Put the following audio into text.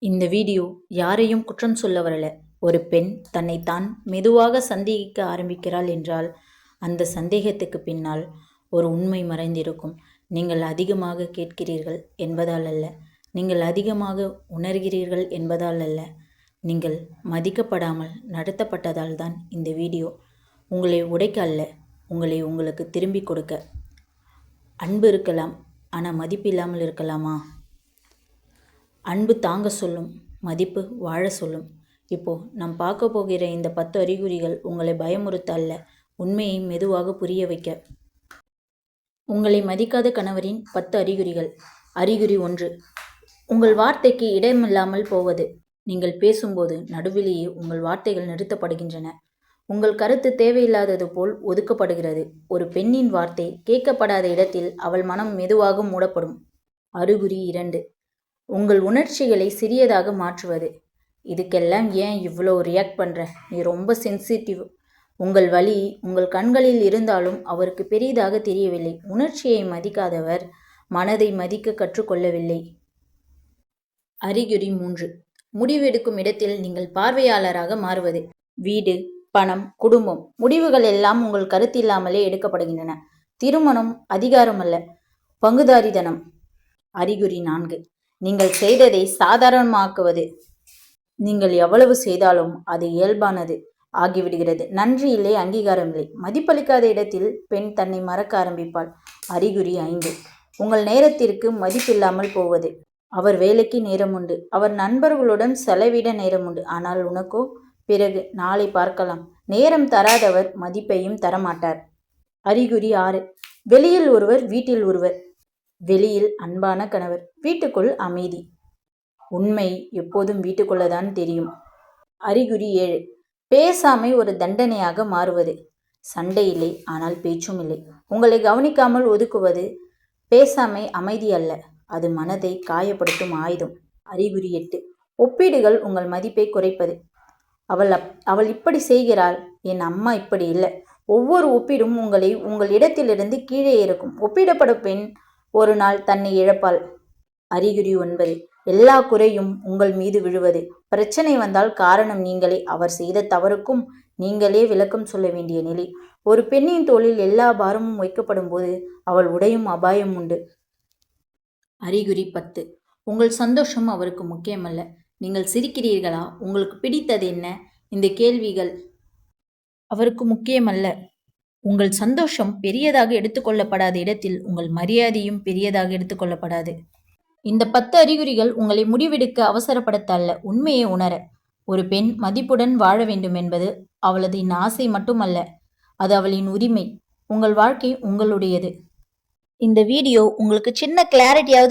இந்த வீடியோ யாரையும் குற்றம் சொல்ல வரல. ஒரு பெண் தன்னைத்தான் மெதுவாக சந்தேகிக்க ஆரம்பிக்கிறாள் என்றால் அந்த சந்தேகத்துக்கு பின்னால் ஒரு உண்மை மறைந்திருக்கும். நீங்கள் அதிகமாக கேட்கிறீர்கள் என்பதால் அல்ல, நீங்கள் அதிகமாக உணர்கிறீர்கள் என்பதால் அல்ல, நீங்கள் மதிக்கப்படாமல் நடத்தப்பட்டதால் தான் இந்த வீடியோ. உங்களை உடைக்க அல்ல, உங்களை உங்களுக்கு திரும்பி கொடுக்க. அன்பு இருக்கலாம், ஆனால் மதிப்பு இல்லாமல் இருக்கலாமா? அன்பு தாங்க சொல்லும், மதிப்பு வாழ சொல்லும். இப்போது நாம் பார்க்க போகிற இந்த 10 அறிகுறிகள் உங்களை பயமுறுத்த அல்ல, உண்மையை மெதுவாக புரிய வைக்க. உங்களை மதிக்காத கணவரின் 10 அறிகுறிகள். அறிகுறி 1, உங்கள் வார்த்தைக்கு இடமில்லாமல் போவது. நீங்கள் பேசும்போது நடுவிலேயே உங்கள் வார்த்தைகள் நிறுத்தப்படுகின்றன. உங்கள் கருத்து தேவையில்லாதது போல் ஒதுக்கப்படுகிறது. ஒரு பெண்ணின் வார்த்தை கேட்கப்படாத இடத்தில் அவள் மனம் மெதுவாக மூடப்படும். அறிகுறி 2, உங்கள் உணர்ச்சிகளை சிறியதாக மாற்றுவது. இதுக்கெல்லாம் ஏன் இவ்வளோ ரியாக்ட் பண்ணுற, நீ ரொம்ப சென்சிட்டிவ். உங்கள் வலி உங்கள் கண்களில் இருந்தாலும் அவருக்கு பெரிதாக தெரியவில்லை. உணர்ச்சியை மதிக்காதவர் மனதை மதிக்க கற்றுக்கொள்ளவில்லை. அறிகுறி 3, முடிவெடுக்கும் இடத்தில் நீங்கள் பார்வையாளராக மாறுவது. வீடு, பணம், குடும்பம், முடிவுகள் எல்லாம் உங்கள் கருத்தில்லாமலே எடுக்கப்படுகின்றன. திருமணம் அதிகாரம் அல்ல, பங்குதாரித்தனம். அறிகுறி 4, நீங்கள் செய்ததை சாதாரணமாக்குவது. நீங்கள் எவ்வளவு செய்தாலும் அது இயல்பானது ஆகிவிடுகிறது. நன்றி இல்லை, அங்கீகாரம் இல்லை. மதிப்பளிக்காத இடத்தில் பெண் தன்னை மறக்க ஆரம்பிப்பாள். அறிகுறி 5, உங்கள் நேரத்திற்கு மதிப்பில்லாமல் போவது. அவர் வேலைக்கு நேரம் உண்டு, அவர் நண்பர்களுடன் செலவிட நேரம் உண்டு, ஆனால் உனக்கோ பிறகு நாளை பார்க்கலாம். நேரம் தராதவர் மதிப்பையும் தரமாட்டார். அறிகுறி 6, வெளியில் ஒருவர் வீட்டில் ஒருவர். வெளியில் அன்பான கணவர், வீட்டுக்குள் அமைதி. உண்மை எப்போதும் வீட்டுக்குள்ளதான் தெரியும். அறிகுறி 7, பேசாமை ஒரு தண்டனையாக மாறுவது. சண்டை இல்லை, ஆனால் பேச்சும் இல்லை. உங்களை கவனிக்காமல் ஒதுக்குவது. பேசாமை அமைதி அல்ல, அது மனதை காயப்படுத்தும் ஆயுதம். அறிகுறி 8, ஒப்பீடுகள் உங்கள் மதிப்பை குறைப்பது. அவள் இப்படி செய்கிறாள், என் அம்மா இப்படி இல்லை. ஒவ்வொரு ஒப்பீடும் உங்களை உங்கள் இடத்திலிருந்து கீழே இறக்கும். ஒப்பிடப்படும் பெண் ஒரு நாள் தன்னை இழப்பாள். அறிகுறி 9, எல்லா குறையும் உங்கள் மீது விழுவது. பிரச்சனை வந்தால் காரணம் நீங்களே. அவர் செய்த தவறுக்கும் நீங்களே விளக்கம் சொல்ல வேண்டிய நிலை. ஒரு பெண்ணின் தோளில் எல்லா பாரமும் வைக்கப்படும் போது அவள் உடையும் அபாயம் உண்டு. அறிகுறி 10, உங்கள் சந்தோஷம் அவருக்கு முக்கியமல்ல. நீங்கள் சிரிக்கிறீர்களா, உங்களுக்கு பிடித்தது என்ன, இந்த கேள்விகள் அவருக்கு முக்கியமல்ல. உங்கள் சந்தோஷம் பெரியதாக எடுத்துக்கொள்ளப்படாத இடத்தில் உங்கள் மரியாதையும் பெரியதாக எடுத்துக்கொள்ளப்படாது. இந்த 10 அறிகுறிகள் உங்களை முடிவெடுக்க அவசரப்படுத்த அல்ல, உண்மையை உணர. ஒரு பெண் மதிப்புடன் வாழ வேண்டும் என்பது அவளது ஆசை மட்டுமல்ல, அது அவளின் உரிமை. உங்கள் வாழ்க்கை உங்களுடையது. இந்த வீடியோ உங்களுக்கு சின்ன கிளாரிட்டியாவது